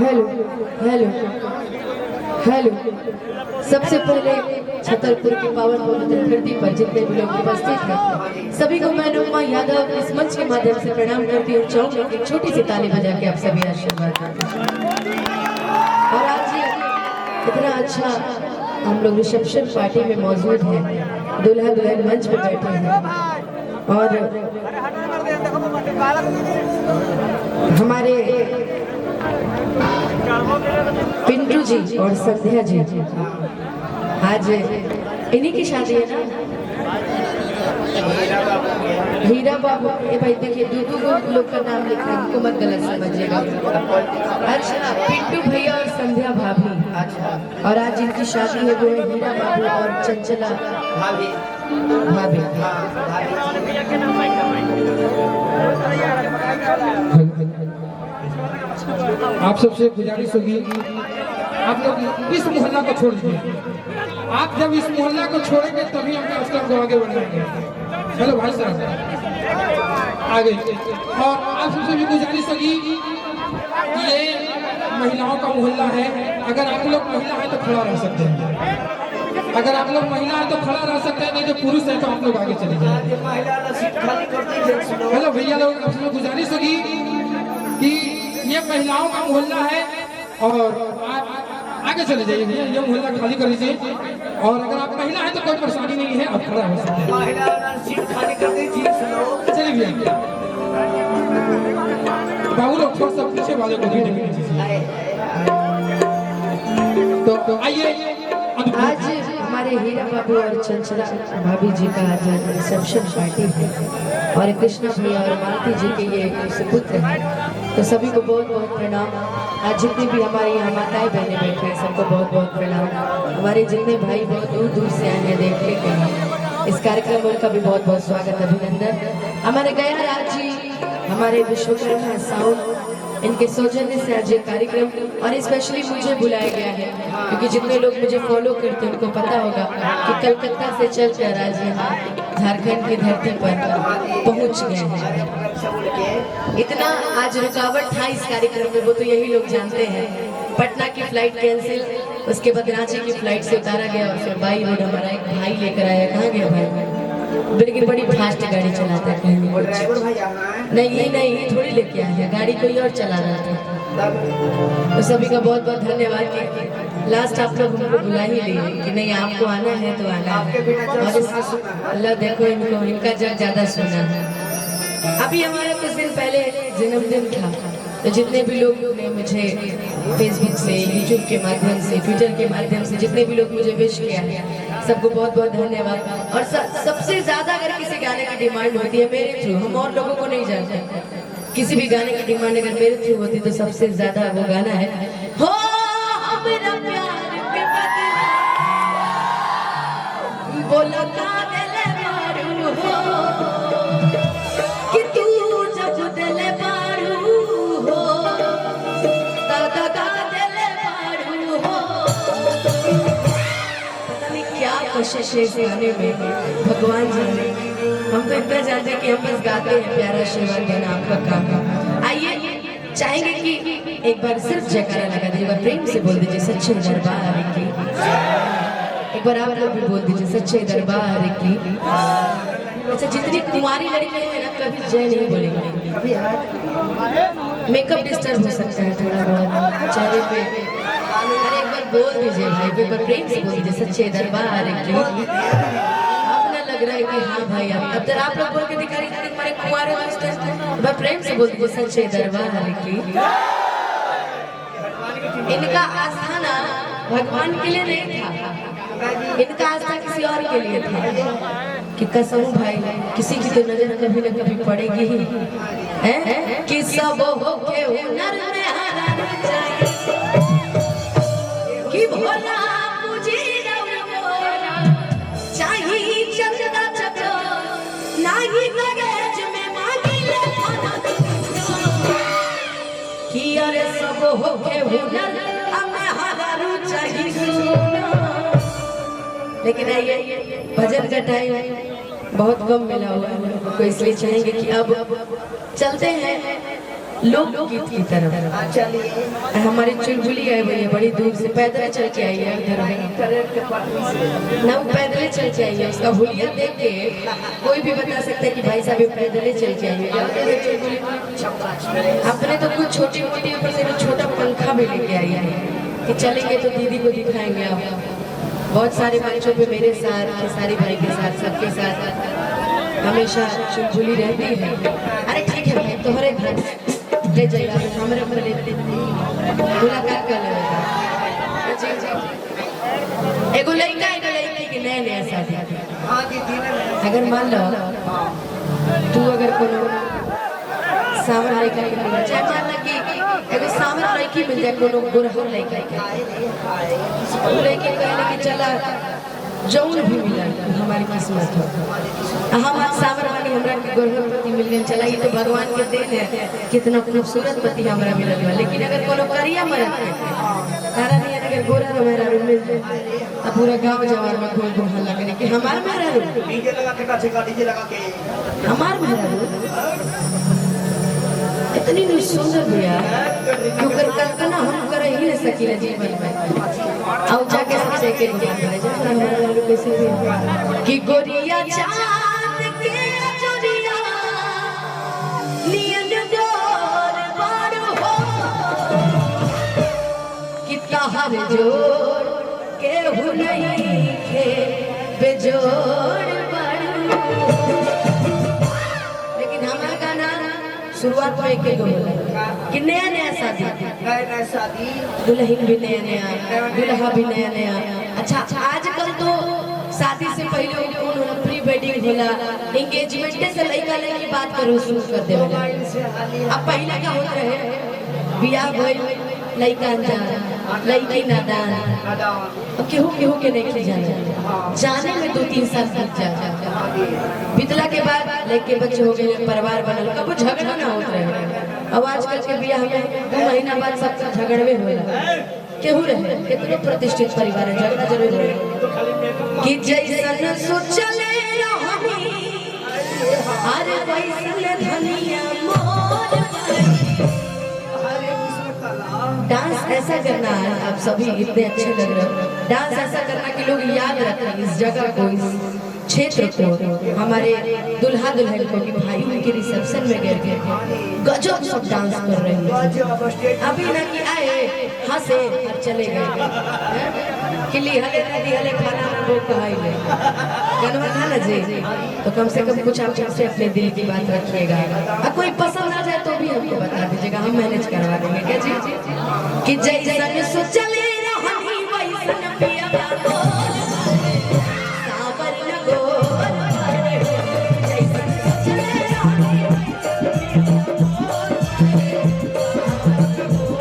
Hello hello hello. सबसे पहले छतरपुर की पावन पवित्र धरती पर जितने भी लोग उपस्थित हैं सभी को मैं नुमा यादव इस मंच के माध्यम से प्रणाम करती हूँ। चाहूंगी कि छोटी सी ताली बजा के आप सभी आशीर्वाद दें। और आज इतना अच्छा हम लोग रिसेप्शन पार्टी में मौजूद हैं, दुल्हा दुल्हन मंच पे बैठे हैं और हमारे पिंटू जी और संध्या जी आज इन्हीं की शादी है ना। हीरा बाबू, ये भाई देखिए दो लोग का नाम लिखा है, उनको मत गलत समझिएगा। अच्छा, पिंटू भैया और संध्या भाभी। अच्छा, और आज इनकी शादी है वो है हीरा बाबू और चंचला भाभी। आप सबसे गुजारिश होगी आप लोग इस मोहल्ला को छोड़ दीजिए। आप जब इस मोहल्ला को छोड़ेंगे तभी हम कार्यक्रम को आगे बढ़ाएंगे। चलो भाई साहब आगे। और आप सबसे भी गुजारिश होगी कि ये महिलाओं का मोहल्ला है, अगर आप लोग महिला है तो खड़ा रह सकते हैं, अगर आप लोग महिला है तो खड़ा रह सकते हैं, नहीं जो पुरुष है तो आप लोग आगे चले जाए। हेलो भैया लोग, आप सबसे गुजारिश होगी कि ये महिलाओं का मोहल्ला है और आगे चले जाइए भैया, ये मोहल्ला खाली कर दीजिए। और अगर आप महिला है तो कोई परेशानी नहीं है, आप खड़ा हो सकते हैं। चलिए भैया बाबू लोग थोड़ा सा पीछे वाले को भी तो आइए। आज हमारे हीरा बाबू और चंचला भाभी जी का आज रिसेप्शन पार्टी है और कृष्णा भैया और मालती जी के ये सुपुत्र हैं, तो सभी को बहुत बहुत प्रणाम। आज जितने भी हमारे यहाँ माताएं बहनें बैठे हैं सबको बहुत बहुत प्रणाम। हमारे जितने भाई बहुत दूर दूर से आए हैं देखने के लिए इस कार्यक्रम में, उनका भी बहुत बहुत स्वागत अभिनंदन। हमारे गया राज जी, हमारे विश्वकर्मा साउंड, इनके सौजन्य से आज ये कार्यक्रम और स्पेशली मुझे बुलाया गया है क्योंकि जितने लोग मुझे फॉलो करते हैं उनको पता होगा कि कलकत्ता से चल कर आज यहाँ झारखंड की धरती पर पहुँच गए हैं। इतना आज रुकावट था इस कार्यक्रम में वो तो यही लोग जानते हैं। पटना की फ्लाइट कैंसिल, उसके बाद रांची की फ्लाइट से उतारा गया और फिर बाई रोड हमारा एक भाई लेकर आया। कहाँ गया भाई? बल्कि बड़ी फास्ट गाड़ी चलाता है, नहीं थोड़ी लेके आया, गाड़ी कोई और चला रहा था। तो सभी का बहुत बहुत धन्यवाद। लास्ट आप लोग हमको बुला ही लिए कि नहीं आपको आना है तो आना है। और अल्लाह देखो इनको, इनका जग ज्यादा सुना है। अभी हमारा कुछ दिन पहले जन्मदिन था, तो जितने भी लोग ने मुझे फेसबुक से, यूट्यूब के माध्यम से, ट्विटर के माध्यम से जितने भी लोग मुझे विश किया सबको बहुत बहुत धन्यवाद। और सबसे ज्यादा अगर किसी गाने की डिमांड होती है मेरे थ्रू, हम और लोगों को नहीं जानते, किसी भी गाने की डिमांड अगर मेरे थ्रू होती तो सबसे ज्यादा वो गाना है हो मेरा प्यार के बदले बोला कागले मारू हो कि तू जब दिल मारू हो दादा कागले मारू हो। पता नहीं क्या कोशिश है इस गाने में, भगवान जाने। हम तो इतना जानते हैं कि हम बस गाते हैं, प्यारा आशीर्वाद देना आपका काम। आइए चाहेंगे कि एक बार सिर्फ जयकारा लगा दीजिए, प्रेम से बोल दीजिए सच्चे दरबार की। एक बार आप लोग भी बोल दीजिए सच्चे दरबार की। अच्छा, जितनी कुंवारी लड़कियां हैं ना कभी जय नहीं बोलेंगे। मेकअप डिस्टर्ब हो सकता है थोड़ा बहुत चेहरे पे। अरे एक बार बोल दीजिए भाई, एक बार प्रेम से बोल दीजिए सच्चे दरबार की। अपना लग रहा है कि हाँ भाई अब तो आप लोग बोल के दिखा रही थे हमारे कुंवारे दोस्त हैं। एक बार प्रेम से बोल दीजिए सच्चे दरबार की। इनका आस्थाना भगवान के लिए नहीं था, इनका आस्था किसी और के लिए था कि कसम भाई किसी की तो नजर कभी न कभी पड़ेगी ही हैं कि सब होके हुनर में हारना चाहिए कि भोला मुझे रउआ चाहिए चंदा चको नाही लगेज में मांगी ले कि अरे सब होके हुनर हमें हारू चाहिए। लेकिन आइए भजन का टाइम बहुत कम मिला हुआ है लोगों को, इसलिए चाहेंगे कि अब चलते हैं लोकगीत की तरफ। हमारी चुलबुली आई हुई है बड़ी दूर से, पैदल चल के आई है उधर ना, वो पैदल चल के आई है। उसका हुलिया देख के कोई भी बता सकता है कि भाई साहब पैदल चल के आई है। अपने तो कुछ छोटी मोटी ऊपर से छोटा पंखा भी लेके आई है कि चलेंगे तो दीदी को दिखाएंगे। आप बहुत सारे बच्चों पे मेरे साथ, खेसारी भाई के साथ, सबके साथ हमेशा चुलबुली रहती है। अरे ठीक है भाई, तुम्हारे घर ले जाइए, हमारे मुलाकात कर लेगा। एगो लड़का की नया शादी, अगर मान लो तू अगर को सावन लड़का के मिल जाए, मानना कि एगो सावन लड़की मिल जाए, कोनो गुरहर लड़का के लड़के कहले कि चला जौन भी मिला हमारी किस्मत हो। हम आज सावन वाली हमरा के गुरहर पति मिल गए, चला ये तो भगवान के देन है, कितना खूबसूरत पति हमरा मिलल बा। लेकिन अगर कोनो करिया मरद के तारा नहीं अगर गोरा रो मेरा रो मिल जाए तो पूरा गांव जवार में घूम घूम हल्ला करे कि हमार मेरा रो डीजे लगा के डीजे लगा के हमार मेरा रो इतनी सुंदर भैया क्यों कर कल्पना हम कर ही नहीं सकीले जीवन में। आओ जाके सबसे के गुजारा करे जा हमारा लोग कैसे कि गोरिया चांद के जोरिया नियन डोर बार हो कितना हर जोड़ के हु नहीं के बेजोड़ बारू। लेकिन हमारा गाना शुरुआत में एक कि नया शादी दुल्हन भी नया दुल्हा भी नया। अच्छा आजकल तो शादी से पहले कौन होला प्री वेडिंग होला, एंगेजमेंट से लड़का लड़की बात करो शुरू कर दे। अब पहले क्या होता रहे बियाह भइल लड़का अनजान लड़की नादान, अब केहू केहू के नहीं जाने में 2-3 साल बीत जाता। बीतला के बाद लड़के बच्चे हो गए, परिवार बनल, कभी झगड़ा ना होता रहे। अब आजकल के बियाह में 2 महीना बाद सब झगड़वे होला, केहू रहे कितनो प्रतिष्ठित परिवार है झगड़ा जरूर रहे कि जैसन सोचले रहनी अरे वैसन धनिया मोर। डांस ऐसा करना है, आप सभी इतने अच्छे लग रहे हो, डांस ऐसा करना कि लोग याद रखें इस जगह को, इस क्षेत्र को, हमारे दुल्हा दुल्हन को कि भाई उनके रिसेप्शन में गए थे गजब सब डांस कर रहे हैं। अभी ना कि आए हंसे और चले गए किली हले नदी हले खाना ना वो कहाइले गनवा था ना जी, तो कम से कम कुछ आप हमसे अपने दिल की बात रखिएगा। और कोई पसंद आ जाए तो भी हमको बता दीजिएगा, हम मैनेज करवा देंगे क्या जी कि जैसा सोचले रहनी वैसन पिया।